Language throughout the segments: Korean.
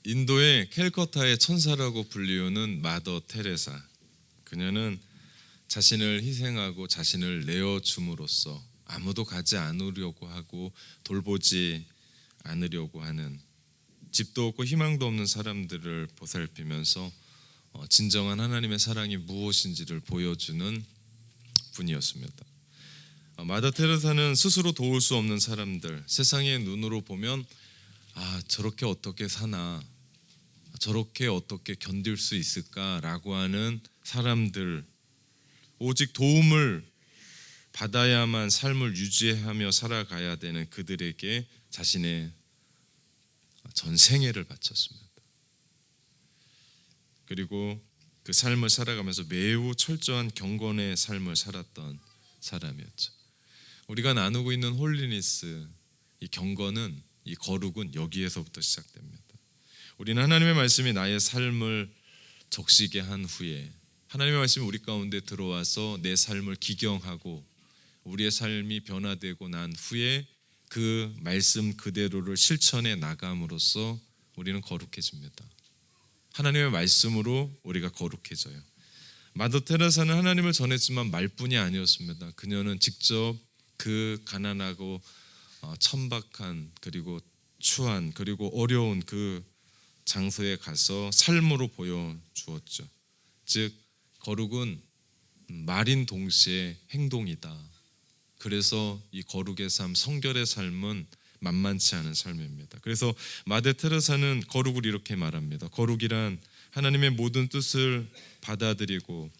인도의 캘커타의 천사라고 불리우는 마더 테레사. 그녀는 자신을 희생하고 자신을 내어줌으로써 아무도 가지 않으려고 하고 돌보지 않으려고 하는, 집도 없고 희망도 없는 사람들을 보살피면서 진정한 하나님의 사랑이 무엇인지를 보여주는 분이었습니다. 마더 테레사는 스스로 도울 수 없는 사람들, 세상의 눈으로 보면 저렇게 어떻게 사나, 저렇게 어떻게 견딜 수 있을까라고 하는 사람들, 오직 도움을 받아야만 삶을 유지하며 살아가야 되는 그들에게 자신의 전 생애를 바쳤습니다. 그리고 그 삶을 살아가면서 매우 철저한 경건의 삶을 살았던 사람이었죠. 우리가 나누고 있는 홀리니스, 이 경건은, 이 거룩은 여기에서부터 시작됩니다. 우리는 하나님의 말씀이 나의 삶을 적시게 한 후에 하나님의 말씀이 우리 가운데 들어와서 내 삶을 기경하고 우리의 삶이 변화되고 난 후에 그 말씀 그대로를 실천해 나감으로써 우리는 거룩해집니다. 하나님의 말씀으로 우리가 거룩해져요. 마더 테레사는 하나님을 전했지만 말뿐이 아니었습니다. 그녀는 직접 그 가난하고 천박한, 그리고 추한, 그리고 어려운 그 장소에 가서 삶으로 보여주었죠. 즉 거룩은 말인 동시에 행동이다. 그래서 이 거룩의 삶, 성결의 삶은 만만치 않은 삶입니다. 그래서 마더 테레사는 거룩을 이렇게 말합니다. 거룩이란 하나님의 모든 뜻을 받아들이고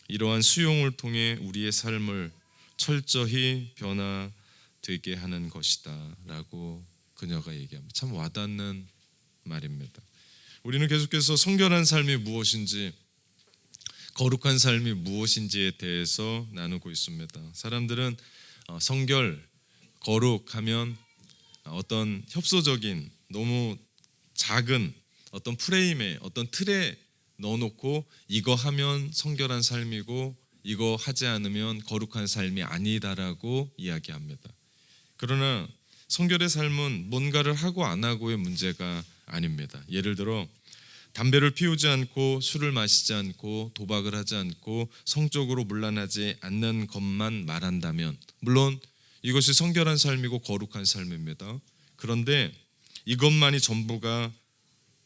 이러한 수용을 통해 우리의 삶을 철저히 변화되게 하는 것이다 라고 그녀가 얘기합니다. 참 와닿는 말입니다. 우리는 계속해서 성결한 삶이 무엇인지, 거룩한 삶이 무엇인지에 대해서 나누고 있습니다. 사람들은 성결, 거룩하면 어떤 협소적인, 너무 작은 어떤 프레임에, 어떤 틀에 넣어놓고 이거 하면 성결한 삶이고 이거 하지 않으면 거룩한 삶이 아니다라고 이야기합니다. 그러나 성결의 삶은 뭔가를 하고 안 하고의 문제가 아닙니다. 예를 들어 담배를 피우지 않고 술을 마시지 않고 도박을 하지 않고 성적으로 문란하지 않는 것만 말한다면 물론 이것이 성결한 삶이고 거룩한 삶입니다. 그런데 이것만이 전부가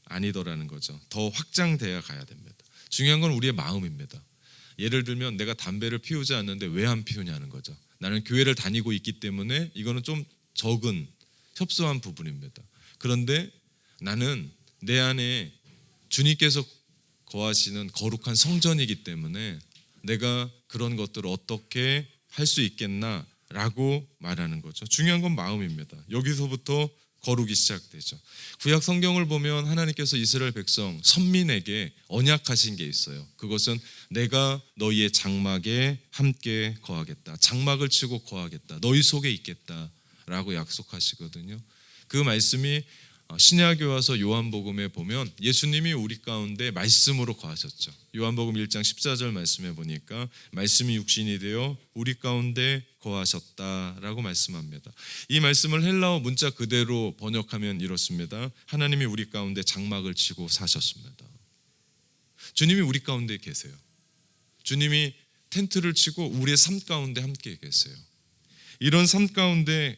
아니더라는 거죠. 더 확장돼야 가야 됩니다. 중요한 건 우리의 마음입니다. 예를 들면 내가 담배를 피우지 않는데 왜 안 피우냐는 거죠. 나는 교회를 다니고 있기 때문에 이거는 좀 적은 협소한 부분입니다. 그런데 나는 내 안에 주님께서 거하시는 거룩한 성전이기 때문에 내가 그런 것들을 어떻게 할 수 있겠나라고 말하는 거죠. 중요한 건 마음입니다. 여기서부터 거룩이 시작되죠. 구약 성경을 보면 하나님께서 이스라엘 백성, 선민에게 언약하신 게 있어요. 그것은 내가 너희의 장막에 함께 거하겠다. 장막을 치고 거하겠다. 너희 속에 있겠다라고 약속하시거든요. 그 말씀이 신약에 와서 요한복음에 보면 예수님이 우리 가운데 말씀으로 거하셨죠. 요한복음 1장 14절 말씀에 보니까 말씀이 육신이 되어 우리 가운데 거하셨다라고 말씀합니다. 이 말씀을 헬라어 문자 그대로 번역하면 이렇습니다. 하나님이 우리 가운데 장막을 치고 사셨습니다. 주님이 우리 가운데 계세요. 주님이 텐트를 치고 우리의 삶 가운데 함께 계세요. 이런 삶 가운데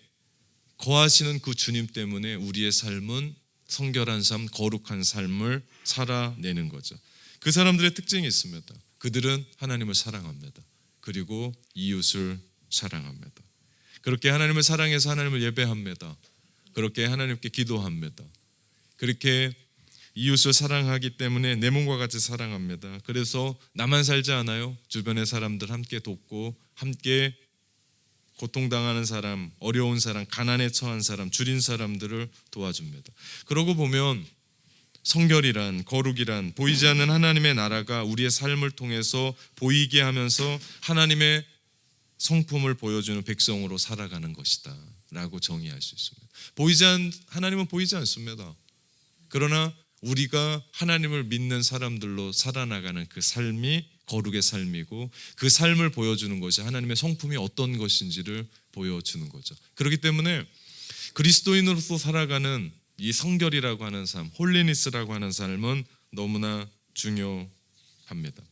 거하시는 그 주님 때문에 우리의 삶은 성결한 삶, 거룩한 삶을 살아내는 거죠. 그 사람들의 특징이 있습니다. 그들은 하나님을 사랑합니다. 그리고 이웃을 사랑합니다. 그렇게 하나님을 사랑해서 하나님을 예배합니다. 그렇게 하나님께 기도합니다. 그렇게 이웃을 사랑하기 때문에 내 몸과 같이 사랑합니다. 그래서 나만 살지 않아요. 주변의 사람들 함께 돕고 함께 고통당하는 사람, 어려운 사람, 가난에 처한 사람, 줄인 사람들을 도와줍니다. 그러고 보면 성결이란, 거룩이란 보이지 않는 하나님의 나라가 우리의 삶을 통해서 보이게 하면서 하나님의 성품을 보여주는 백성으로 살아가는 것이다 라고 정의할 수 있습니다. 하나님은 보이지 않습니다. 그러나 우리가 하나님을 믿는 사람들로 살아나가는 그 삶이 거룩의 삶이고 그 삶을 보여주는 것이 하나님의 성품이 어떤 것인지를 보여주는 거죠. 그렇기 때문에 그리스도인으로서 살아가는 이 성결이라고 하는 삶, 홀리니스라고 하는 삶은 너무나 중요합니다.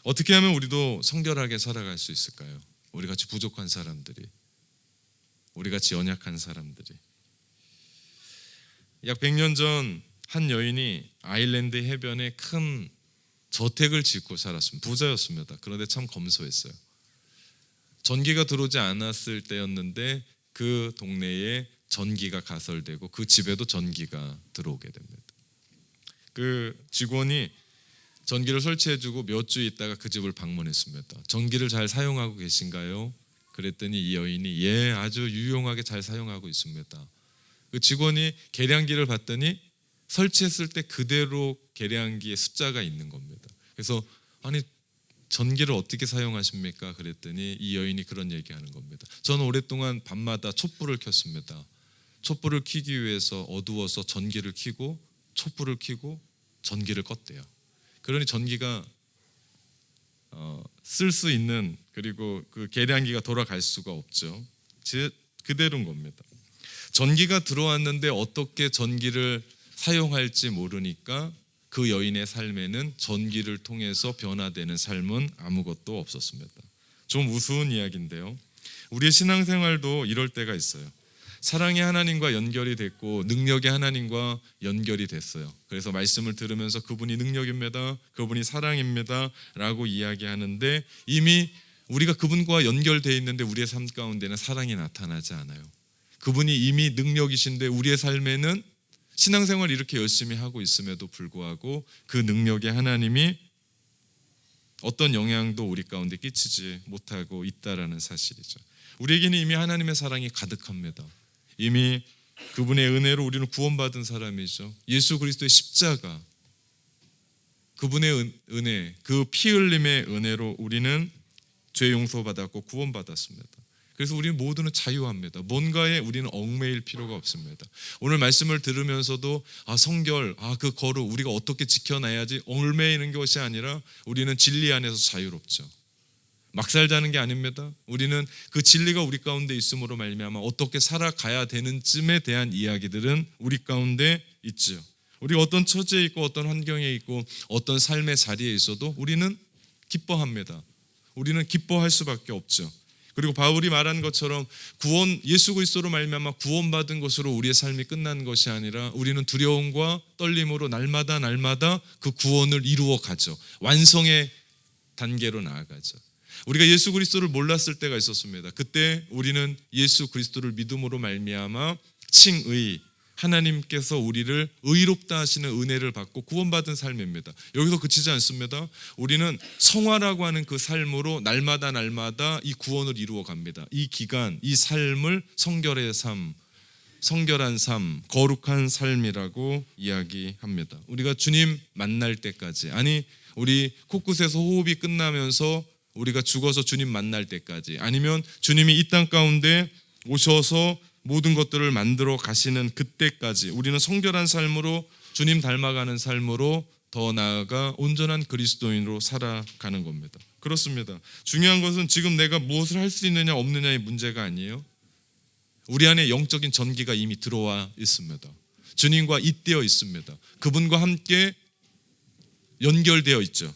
어떻게 하면 우리도 성결하게 살아갈 수 있을까요? 우리같이 부족한 사람들이, 우리같이 연약한 사람들이. 약 100년 전 한 여인이 아일랜드 해변에 큰 저택을 짓고 살았습니다. 부자였습니다. 그런데 참 검소했어요. 전기가 들어오지 않았을 때였는데 그 동네에 전기가 가설되고 그 집에도 전기가 들어오게 됩니다. 그 직원이 전기를 설치해주고 몇 주 있다가 그 집을 방문했습니다. 전기를 잘 사용하고 계신가요? 그랬더니 이 여인이 예, 아주 유용하게 잘 사용하고 있습니다. 그 직원이 계량기를 봤더니 설치했을 때 그대로 계량기에 숫자가 있는 겁니다. 그래서 아니 전기를 어떻게 사용하십니까? 그랬더니 이 여인이 그런 얘기하는 겁니다. 저는 오랫동안 밤마다 촛불을 켰습니다. 촛불을 켜기 위해서 어두워서 전기를 켜고 촛불을 켜고 전기를 껐대요. 그러니 전기가 쓸 수 있는, 그리고 그 계량기가 돌아갈 수가 없죠. 그대로인 겁니다. 전기가 들어왔는데 어떻게 전기를 사용할지 모르니까 그 여인의 삶에는 전기를 통해서 변화되는 삶은 아무것도 없었습니다. 좀 우스운 이야기인데요. 우리의 신앙생활도 이럴 때가 있어요. 사랑의 하나님과 연결이 됐고 능력의 하나님과 연결이 됐어요. 그래서 말씀을 들으면서 그분이 능력입니다, 그분이 사랑입니다 라고 이야기하는데 이미 우리가 그분과 연결되어 있는데 우리의 삶 가운데는 사랑이 나타나지 않아요. 그분이 이미 능력이신데 우리의 삶에는 신앙생활 이렇게 열심히 하고 있음에도 불구하고 그 능력의 하나님이 어떤 영향도 우리 가운데 끼치지 못하고 있다라는 사실이죠. 우리에게는 이미 하나님의 사랑이 가득합니다. 이미 그분의 은혜로 우리는 구원받은 사람이죠. 예수 그리스도의 십자가, 그분의 은혜, 그 피 흘림의 은혜로 우리는 죄 용서받았고 구원받았습니다. 그래서 우리는 모두는 자유합니다. 뭔가에 우리는 얽매일 필요가 없습니다. 오늘 말씀을 들으면서도 성결, 그 거룩 우리가 어떻게 지켜나야지 얽매이는 것이 아니라 우리는 진리 안에서 자유롭죠. 막 살자는 게 아닙니다. 우리는 그 진리가 우리 가운데 있음으로 말미암아 어떻게 살아가야 되는 쯤에 대한 이야기들은 우리 가운데 있죠. 우리가 어떤 처지에 있고 어떤 환경에 있고 어떤 삶의 자리에 있어도 우리는 기뻐합니다. 우리는 기뻐할 수밖에 없죠. 그리고 바울이 말한 것처럼 구원, 예수 그리스도로 말미암아 구원받은 것으로 우리의 삶이 끝난 것이 아니라 우리는 두려움과 떨림으로 날마다 그 구원을 이루어 가죠. 완성의 단계로 나아가죠. 우리가 예수 그리스도를 몰랐을 때가 있었습니다. 그때 우리는 예수 그리스도를 믿음으로 말미암아 칭의, 하나님께서 우리를 의롭다 하시는 은혜를 받고 구원받은 삶입니다. 여기서 그치지 않습니다. 우리는 성화라고 하는 그 삶으로 날마다 이 구원을 이루어 갑니다. 이 기간, 이 삶을 성결의 삶, 성결한 삶, 거룩한 삶이라고 이야기합니다. 우리가 주님 만날 때까지, 아니 우리 코끝에서 호흡이 끝나면서 우리가 죽어서 주님 만날 때까지, 아니면 주님이 이 땅 가운데 오셔서 모든 것들을 만들어 가시는 그때까지 우리는 성결한 삶으로, 주님 닮아가는 삶으로 더 나아가 온전한 그리스도인으로 살아가는 겁니다. 그렇습니다. 중요한 것은 지금 내가 무엇을 할 수 있느냐 없느냐의 문제가 아니에요. 우리 안에 영적인 전기가 이미 들어와 있습니다. 주님과 잇대어 있습니다. 그분과 함께 연결되어 있죠.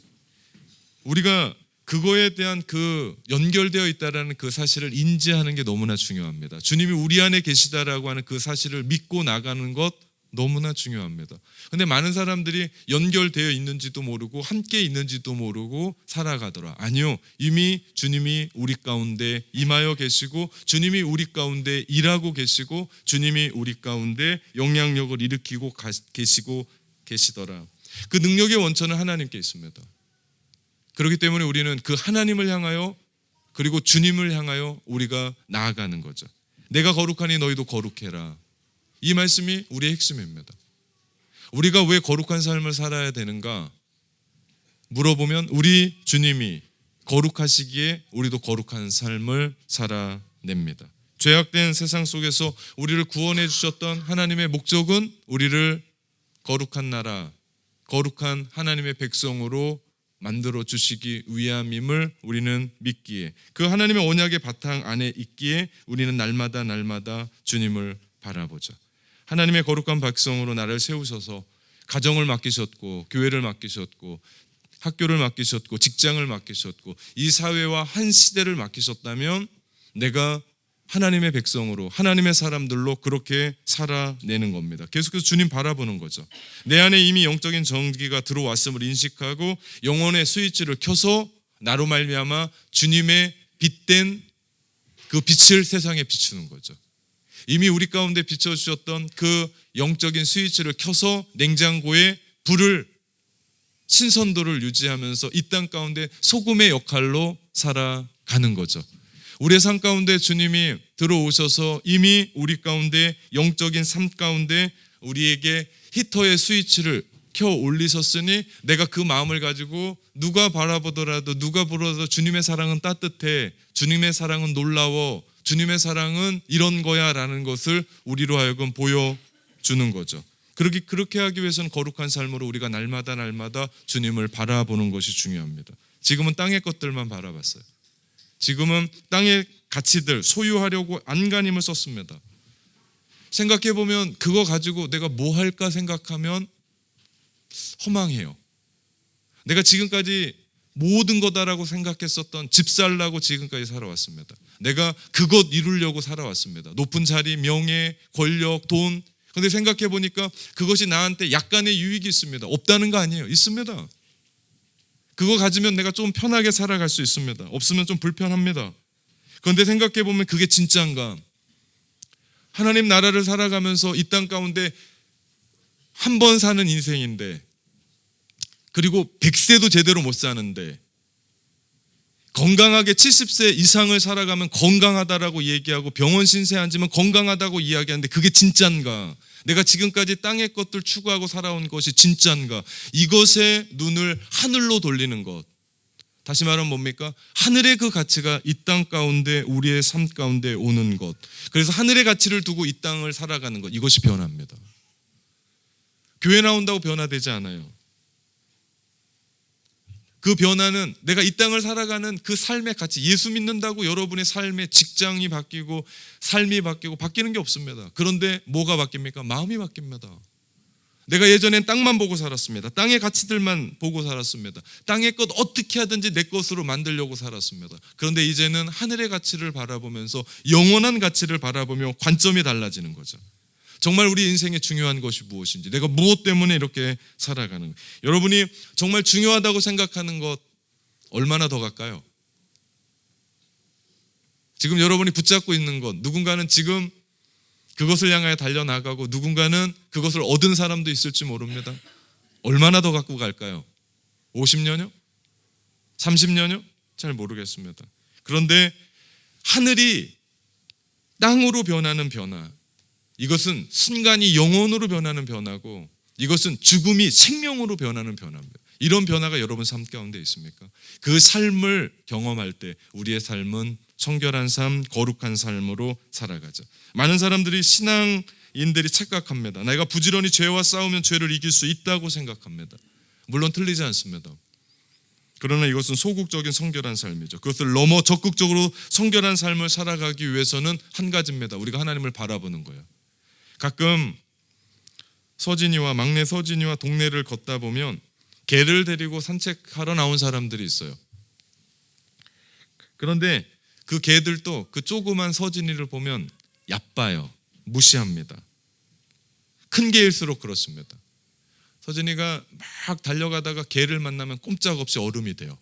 우리가 그거에 대한 그 연결되어 있다라는 그 사실을 인지하는 게 너무나 중요합니다. 주님이 우리 안에 계시다라고 하는 그 사실을 믿고 나가는 것 너무나 중요합니다. 근데 많은 사람들이 연결되어 있는지도 모르고 함께 있는지도 모르고 살아가더라. 아니요, 이미 주님이 우리 가운데 임하여 계시고 주님이 우리 가운데 일하고 계시고 주님이 우리 가운데 영향력을 일으키고 계시더라. 그 능력의 원천은 하나님께 있습니다. 그렇기 때문에 우리는 그 하나님을 향하여, 그리고 주님을 향하여 우리가 나아가는 거죠. 내가 거룩하니 너희도 거룩해라. 이 말씀이 우리의 핵심입니다. 우리가 왜 거룩한 삶을 살아야 되는가 물어보면 우리 주님이 거룩하시기에 우리도 거룩한 삶을 살아냅니다. 죄악된 세상 속에서 우리를 구원해 주셨던 하나님의 목적은 우리를 거룩한 나라, 거룩한 하나님의 백성으로 만들어 주시기 위함임을 우리는 믿기에, 그 하나님의 언약의 바탕 안에 있기에 우리는 날마다 주님을 바라보죠. 하나님의 거룩한 백성으로 나를 세우셔서 가정을 맡기셨고 교회를 맡기셨고 학교를 맡기셨고 직장을 맡기셨고 이 사회와 한 시대를 맡기셨다면 내가 하나님의 백성으로 하나님의 사람들로 그렇게 살아내는 겁니다. 계속해서 주님 바라보는 거죠. 내 안에 이미 영적인 전기가 들어왔음을 인식하고 영혼의 스위치를 켜서 나로 말미암아 주님의 빛된 그 빛을 세상에 비추는 거죠. 이미 우리 가운데 비춰주셨던 그 영적인 스위치를 켜서 냉장고에 불을 신선도를 유지하면서 이 땅 가운데 소금의 역할로 살아가는 거죠. 우리의 삶 가운데 주님이 들어오셔서 이미 우리 가운데 영적인 삶 가운데 우리에게 히터의 스위치를 켜 올리셨으니 내가 그 마음을 가지고 누가 바라보더라도 누가 보더라도 주님의 사랑은 따뜻해, 주님의 사랑은 놀라워, 주님의 사랑은 이런 거야 라는 것을 우리로 하여금 보여주는 거죠. 그렇게 하기 위해서는 거룩한 삶으로 우리가 날마다 주님을 바라보는 것이 중요합니다. 지금은 땅의 것들만 바라봤어요. 지금은 땅의 가치들 소유하려고 안간힘을 썼습니다. 생각해보면 그거 가지고 내가 뭐 할까 생각하면 허망해요. 내가 지금까지 모든 거다라고 생각했었던 집 살라고 지금까지 살아왔습니다. 내가 그것 이루려고 살아왔습니다. 높은 자리, 명예, 권력, 돈. 그런데 생각해보니까 그것이 나한테 약간의 유익이 있습니다. 없다는 거 아니에요. 있습니다. 그거 가지면 내가 좀 편하게 살아갈 수 있습니다. 없으면 좀 불편합니다. 그런데 생각해보면 그게 진짜인가? 하나님 나라를 살아가면서 이 땅 가운데 한 번 사는 인생인데 그리고 100세도 제대로 못 사는데 건강하게 70세 이상을 살아가면 건강하다라고 얘기하고 병원 신세 앉으면 건강하다고 이야기하는데 그게 진짠가? 내가 지금까지 땅의 것들 추구하고 살아온 것이 진짠가? 이것에 눈을 하늘로 돌리는 것. 다시 말하면 뭡니까? 하늘의 그 가치가 이 땅 가운데 우리의 삶 가운데 오는 것. 그래서 하늘의 가치를 두고 이 땅을 살아가는 것. 이것이 변화입니다. 교회 나온다고 변화되지 않아요. 그 변화는 내가 이 땅을 살아가는 그 삶의 가치, 예수 믿는다고 여러분의 삶의 직장이 바뀌고 삶이 바뀌고 바뀌는 게 없습니다. 그런데 뭐가 바뀝니까? 마음이 바뀝니다. 내가 예전엔 땅만 보고 살았습니다. 땅의 가치들만 보고 살았습니다. 땅의 것 어떻게 하든지 내 것으로 만들려고 살았습니다. 그런데 이제는 하늘의 가치를 바라보면서 영원한 가치를 바라보며 관점이 달라지는 거죠. 정말 우리 인생에 중요한 것이 무엇인지, 내가 무엇 때문에 이렇게 살아가는 거예요. 여러분이 정말 중요하다고 생각하는 것 얼마나 더 갈까요? 지금 여러분이 붙잡고 있는 것, 누군가는 지금 그것을 향하여 달려나가고 누군가는 그것을 얻은 사람도 있을지 모릅니다. 얼마나 더 갖고 갈까요? 50년요? 30년요? 잘 모르겠습니다. 그런데 하늘이 땅으로 변하는 변화, 이것은 순간이 영혼으로 변하는 변화고 이것은 죽음이 생명으로 변하는 변화입니다. 이런 변화가 여러분 삶 가운데 있습니까? 그 삶을 경험할 때 우리의 삶은 성결한 삶, 거룩한 삶으로 살아가죠. 많은 사람들이 신앙인들이 착각합니다. 내가 부지런히 죄와 싸우면 죄를 이길 수 있다고 생각합니다. 물론 틀리지 않습니다. 그러나 이것은 소극적인 성결한 삶이죠. 그것을 넘어 적극적으로 성결한 삶을 살아가기 위해서는 한 가지입니다. 우리가 하나님을 바라보는 거예요. 가끔 서진이와 막내 서진이와 동네를 걷다 보면 개를 데리고 산책하러 나온 사람들이 있어요. 그런데 그 개들도 그 조그만 서진이를 보면 얕봐요. 무시합니다. 큰 개일수록 그렇습니다. 서진이가 막 달려가다가 개를 만나면 꼼짝없이 얼음이 돼요.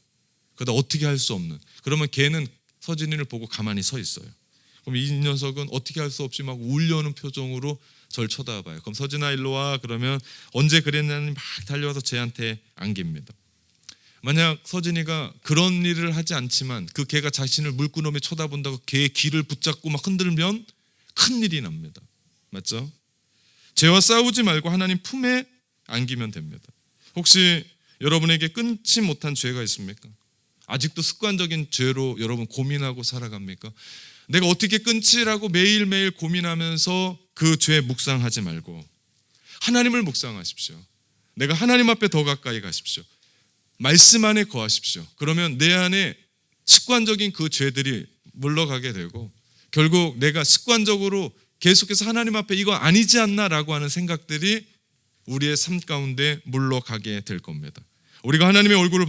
그러다 어떻게 할 수 없는. 그러면 개는 서진이를 보고 가만히 서 있어요. 그럼 이 녀석은 어떻게 할 수 없이 막 울려는 표정으로 절 쳐다봐요. 그럼 서진아 일로 와. 그러면 언제 그랬냐니 막 달려와서 쟤한테 안깁니다. 만약 서진이가 그런 일을 하지 않지만 그 개가 자신을 물끄러미 쳐다본다고 개의 귀를 붙잡고 막 흔들면 큰일이 납니다. 맞죠? 죄와 싸우지 말고 하나님 품에 안기면 됩니다. 혹시 여러분에게 끊지 못한 죄가 있습니까? 아직도 습관적인 죄로 여러분 고민하고 살아갑니까? 내가 어떻게 끊지라고 매일매일 고민하면서 그 죄 묵상하지 말고 하나님을 묵상하십시오. 내가 하나님 앞에 더 가까이 가십시오. 말씀 안에 거하십시오. 그러면 내 안에 습관적인 그 죄들이 물러가게 되고 결국 내가 습관적으로 계속해서 하나님 앞에 이거 아니지 않나라고 하는 생각들이 우리의 삶 가운데 물러가게 될 겁니다. 우리가 하나님의 얼굴을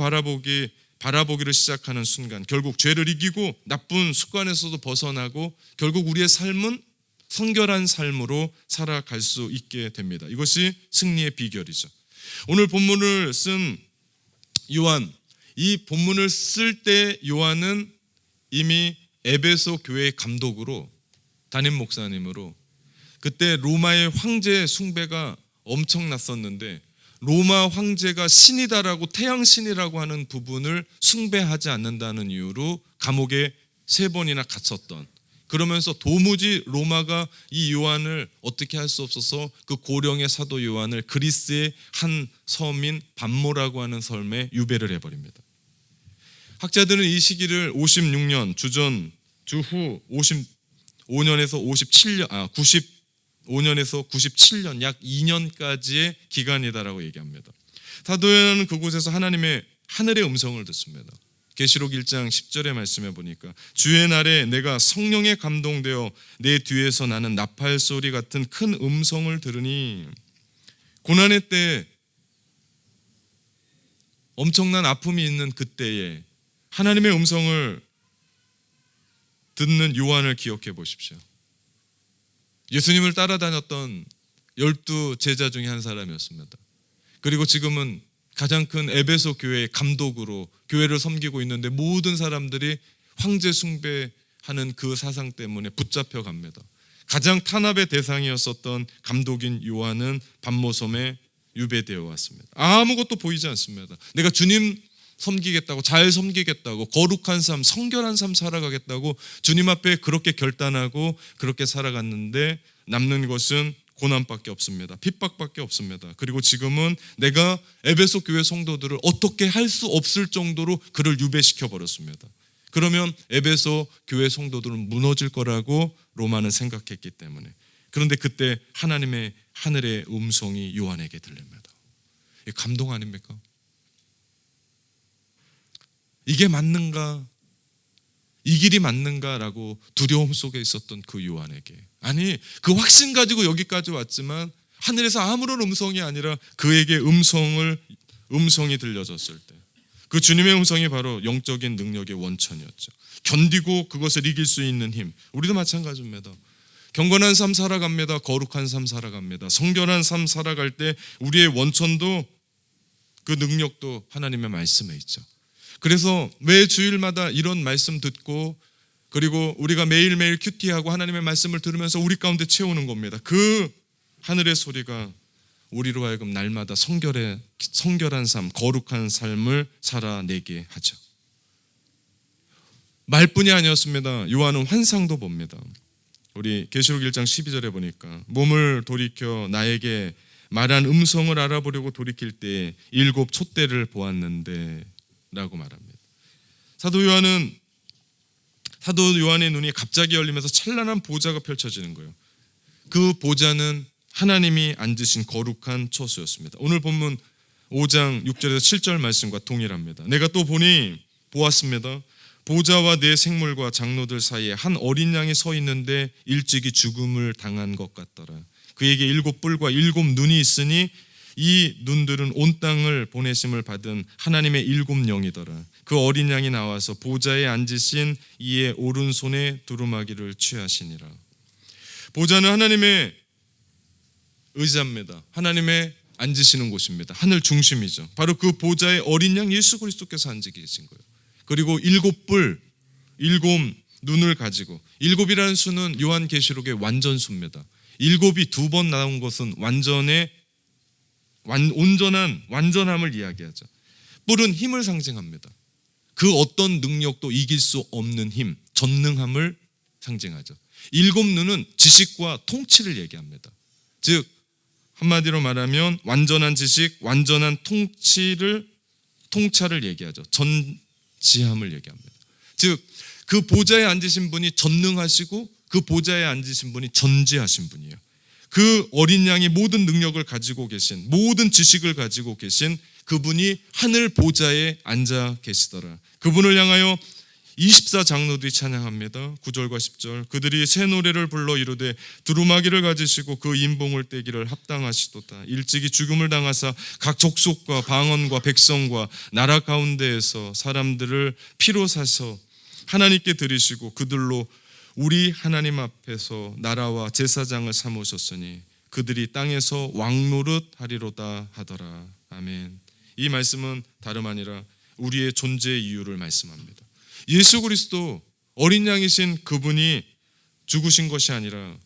바라보기를 시작하는 순간 결국 죄를 이기고 나쁜 습관에서도 벗어나고 결국 우리의 삶은 성결한 삶으로 살아갈 수 있게 됩니다. 이것이 승리의 비결이죠. 오늘 본문을 쓴 요한, 이 본문을 쓸 때 요한은 이미 에베소 교회의 감독으로, 담임 목사님으로, 그때 로마의 황제 숭배가 엄청났었는데 로마 황제가 신이다라고, 태양신이라고 하는 부분을 숭배하지 않는다는 이유로 감옥에 3번이나 갇혔던, 그러면서 도무지 로마가 이 요한을 어떻게 할 수 없어서 그 고령의 사도 요한을 그리스의 한 섬인 반모라고 하는 섬에 유배를 해버립니다. 학자들은 이 시기를 56년, 주후 55년에서 95년에서 97년, 약 2년까지의 기간이다라고 얘기합니다. 사도 요한은 그곳에서 하나님의 하늘의 음성을 듣습니다. 계시록 1장 10절의 말씀에 보니까 주의 날에 내가 성령에 감동되어 내 뒤에서 나는 나팔 소리 같은 큰 음성을 들으니, 고난의 때 엄청난 아픔이 있는 그때에 하나님의 음성을 듣는 요한을 기억해 보십시오. 예수님을 따라다녔던 12 제자 중에 한 사람이었습니다. 그리고 지금은 가장 큰 에베소 교회의 감독으로 교회를 섬기고 있는데 모든 사람들이 황제 숭배하는 그 사상 때문에 붙잡혀 갑니다. 가장 탄압의 대상이었었던 감독인 요한은 반모섬에 유배되어 왔습니다. 아무것도 보이지 않습니다. 내가 주님 섬기겠다고, 잘 섬기겠다고, 거룩한 삶, 성결한 삶 살아가겠다고 주님 앞에 그렇게 결단하고 그렇게 살아갔는데 남는 것은 고난밖에 없습니다. 핍박밖에 없습니다. 그리고 지금은 내가 에베소 교회 성도들을 어떻게 할 수 없을 정도로 그를 유배시켜 버렸습니다. 그러면 에베소 교회 성도들은 무너질 거라고 로마는 생각했기 때문에. 그런데 그때 하나님의 하늘의 음성이 요한에게 들립니다. 감동 아닙니까? 이게 맞는가? 이 길이 맞는가라고 두려움 속에 있었던 그 요한에게, 아니 그 확신 가지고 여기까지 왔지만 하늘에서 아무런 음성이 아니라 그에게 음성이 들려졌을 때, 그 주님의 음성이 바로 영적인 능력의 원천이었죠. 견디고 그것을 이길 수 있는 힘. 우리도 마찬가지입니다. 경건한 삶 살아갑니다. 거룩한 삶 살아갑니다. 성결한 삶 살아갈 때 우리의 원천도, 그 능력도 하나님의 말씀에 있죠. 그래서 매 주일마다 이런 말씀 듣고, 그리고 우리가 매일매일 큐티하고 하나님의 말씀을 들으면서 우리 가운데 채우는 겁니다. 그 하늘의 소리가 우리로 하여금 날마다 성결한 삶, 거룩한 삶을 살아내게 하죠. 말뿐이 아니었습니다. 요한은 환상도 봅니다. 우리 계시록 1장 12절에 보니까 몸을 돌이켜 나에게 말한 음성을 알아보려고 돌이킬 때 7 촛대를 보았는데 라고 말합니다. 사도 요한의 눈이 갑자기 열리면서 찬란한 보좌가 펼쳐지는 거예요. 그 보좌는 하나님이 앉으신 거룩한 처소였습니다. 오늘 본문 5장 6절에서 7절 말씀과 동일합니다. 내가 또 보았습니다. 보좌와 네 생물과 장로들 사이에 한 어린 양이 서 있는데 일찍이 죽음을 당한 것 같더라. 그에게 7 뿔과 7 눈이 있으니 이 눈들은 온 땅을 보내심을 받은 하나님의 7 영이더라. 그 어린 양이 나와서 보좌에 앉으신 이의 오른손에 두루마기를 취하시니라. 보좌는 하나님의 의자입니다. 하나님의 앉으시는 곳입니다. 하늘 중심이죠. 바로 그 보좌에 어린 양 예수 그리스도께서 앉아 계신 거예요. 그리고 7 뿔, 7 눈을 가지고, 7이라는 수는 요한계시록의 완전수입니다. 7이 2번 나온 것은 완전함을 이야기하죠. 뿔은 힘을 상징합니다. 그 어떤 능력도 이길 수 없는 힘, 전능함을 상징하죠. 7 눈은 지식과 통치를 얘기합니다. 즉 한마디로 말하면 완전한 지식, 완전한 통찰을 얘기하죠. 전지함을 얘기합니다. 즉 그 보좌에 앉으신 분이 전능하시고 그 보좌에 앉으신 분이 전지하신 분이에요. 그 어린 양이 모든 능력을 가지고 계신, 모든 지식을 가지고 계신 그분이 하늘 보좌에 앉아 계시더라. 그분을 향하여 24 장로들이 찬양합니다. 9절과 10절. 그들이 새 노래를 불러 이르되 두루마기를 가지시고 그 인봉을 떼기를 합당하시도다. 일찍이 죽음을 당하사 각 족속과 방언과 백성과 나라 가운데에서 사람들을 피로 사서 하나님께 드리시고 그들로 우리 하나님 앞에서 나라와 제사장을 삼으셨으니 그들이 땅에서 왕노릇 하리로다 하더라. 아멘. 이 말씀은 다름 아니라 우리의 존재의 이유를 말씀합니다. 예수 그리스도 어린 양이신 그분이 죽으신 것이 아니라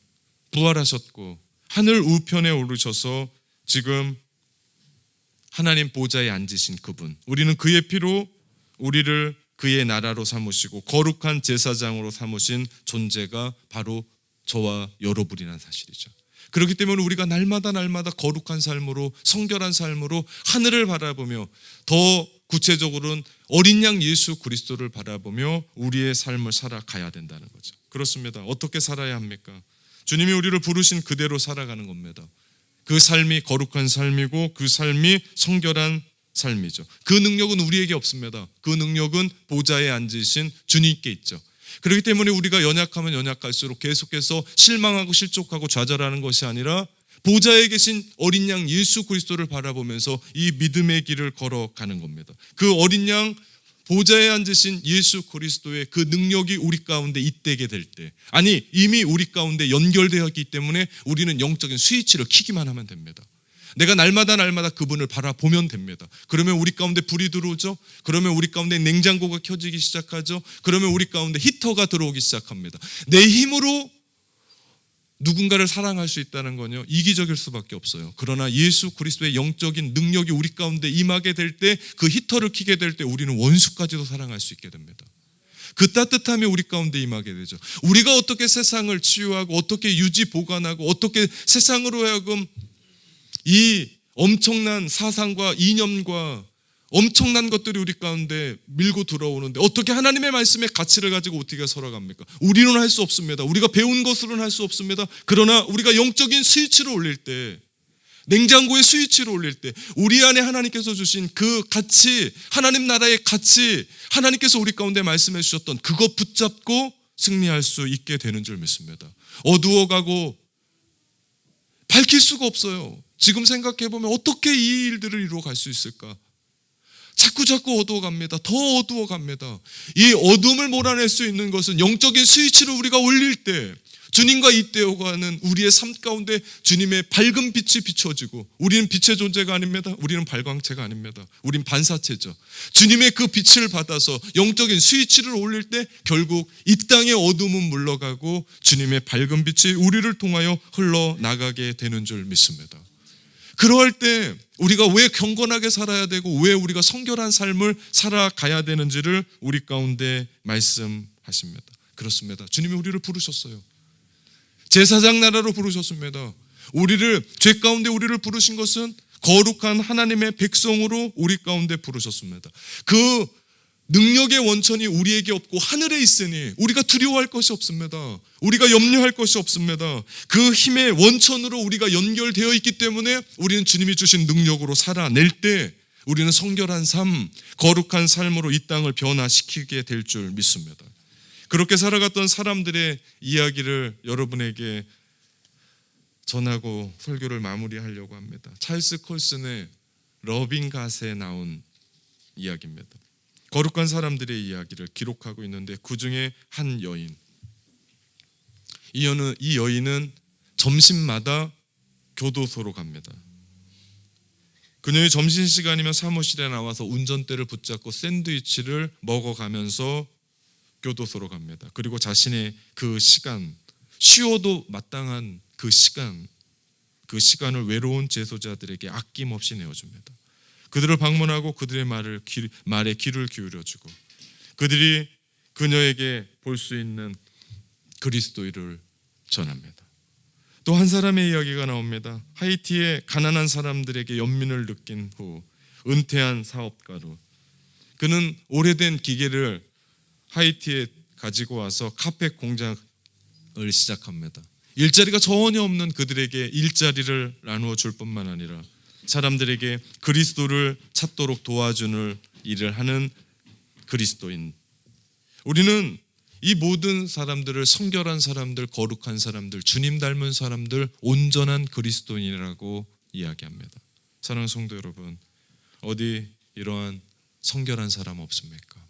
부활하셨고 하늘 우편에 오르셔서 지금 하나님 보좌에 앉으신 그분, 우리는 그의 피로 우리를 그의 나라로 삼으시고 거룩한 제사장으로 삼으신 존재가 바로 저와 여러분이라는 사실이죠. 그렇기 때문에 우리가 날마다 거룩한 삶으로, 성결한 삶으로 하늘을 바라보며, 더 구체적으로는 어린 양 예수 그리스도를 바라보며 우리의 삶을 살아가야 된다는 거죠. 그렇습니다. 어떻게 살아야 합니까? 주님이 우리를 부르신 그대로 살아가는 겁니다. 그 삶이 거룩한 삶이고 그 삶이 성결한 삶이죠. 그 능력은 우리에게 없습니다. 그 능력은 보좌에 앉으신 주님께 있죠. 그렇기 때문에 우리가 연약하면 연약할수록 계속해서 실망하고 실족하고 좌절하는 것이 아니라 보좌에 계신 어린 양 예수 그리스도를 바라보면서 이 믿음의 길을 걸어가는 겁니다. 그 어린 양 보좌에 앉으신 예수 그리스도의 그 능력이 우리 가운데 잇대게 될 때, 아니 이미 우리 가운데 연결되었기 때문에 우리는 영적인 스위치를 켜기만 하면 됩니다. 내가 날마다 그분을 바라보면 됩니다. 그러면 우리 가운데 불이 들어오죠. 그러면 우리 가운데 냉장고가 켜지기 시작하죠. 그러면 우리 가운데 히터가 들어오기 시작합니다. 내 힘으로 누군가를 사랑할 수 있다는 건요, 이기적일 수밖에 없어요. 그러나 예수 그리스도의 영적인 능력이 우리 가운데 임하게 될 때, 그 히터를 켜게 될 때 우리는 원수까지도 사랑할 수 있게 됩니다. 그 따뜻함이 우리 가운데 임하게 되죠. 우리가 어떻게 세상을 치유하고 어떻게 유지 보관하고 어떻게 세상으로 하여금 이 엄청난 사상과 이념과 엄청난 것들이 우리 가운데 밀고 들어오는데 어떻게 하나님의 말씀의 가치를 가지고 어떻게 살아갑니까? 우리는 할 수 없습니다. 우리가 배운 것으로는 할 수 없습니다. 그러나 우리가 영적인 스위치를 올릴 때, 냉장고의 스위치를 올릴 때 우리 안에 하나님께서 주신 그 가치, 하나님 나라의 가치, 하나님께서 우리 가운데 말씀해 주셨던 그거 붙잡고 승리할 수 있게 되는 줄 믿습니다. 어두워가고 밝힐 수가 없어요. 지금 생각해보면 어떻게 이 일들을 이루어갈 수 있을까? 자꾸 어두워갑니다. 더 어두워갑니다. 이 어둠을 몰아낼 수 있는 것은 영적인 스위치를 우리가 올릴 때, 주님과 잇대어가는 우리의 삶 가운데 주님의 밝은 빛이 비춰지고, 우리는 빛의 존재가 아닙니다. 우리는 발광체가 아닙니다. 우린 반사체죠. 주님의 그 빛을 받아서 영적인 스위치를 올릴 때 결국 이 땅의 어둠은 물러가고 주님의 밝은 빛이 우리를 통하여 흘러나가게 되는 줄 믿습니다. 그럴 때 우리가 왜 경건하게 살아야 되고 왜 우리가 성결한 삶을 살아가야 되는지를 우리 가운데 말씀하십니다. 그렇습니다. 주님이 우리를 부르셨어요. 제사장 나라로 부르셨습니다. 우리를, 죄 가운데 우리를 부르신 것은 거룩한 하나님의 백성으로 우리 가운데 부르셨습니다. 그 능력의 원천이 우리에게 없고 하늘에 있으니 우리가 두려워할 것이 없습니다. 우리가 염려할 것이 없습니다. 그 힘의 원천으로 우리가 연결되어 있기 때문에 우리는 주님이 주신 능력으로 살아낼 때 우리는 성결한 삶, 거룩한 삶으로 이 땅을 변화시키게 될 줄 믿습니다. 그렇게 살아갔던 사람들의 이야기를 여러분에게 전하고 설교를 마무리하려고 합니다. 찰스 콜슨의 러빙 갓에 나온 이야기입니다. 거룩한 사람들의 이야기를 기록하고 있는데 그 중에 한 여인, 이 여인은 점심마다 교도소로 갑니다. 그녀의 점심시간이면 사무실에 나와서 운전대를 붙잡고 샌드위치를 먹어가면서 교도소로 갑니다. 그리고 자신의 그 시간, 쉬어도 마땅한 그 시간을 외로운 재소자들에게 아낌없이 내어줍니다. 그들을 방문하고 그들의 말에 귀를 기울여주고 그들이 그녀에게 볼 수 있는 그리스도를 전합니다. 또 한 사람의 이야기가 나옵니다. 하이티의 가난한 사람들에게 연민을 느낀 후 은퇴한 사업가로, 그는 오래된 기계를 하이티에 가지고 와서 카펫 공장을 시작합니다. 일자리가 전혀 없는 그들에게 일자리를 나누어 줄 뿐만 아니라 사람들에게 그리스도를 찾도록 도와주는 일을 하는 그리스도인. 우리는 이 모든 사람들을 성결한 사람들, 거룩한 사람들, 주님 닮은 사람들, 온전한 그리스도인이라고 이야기합니다. 사랑하는 성도 여러분, 어디 이러한 성결한 사람 없습니까?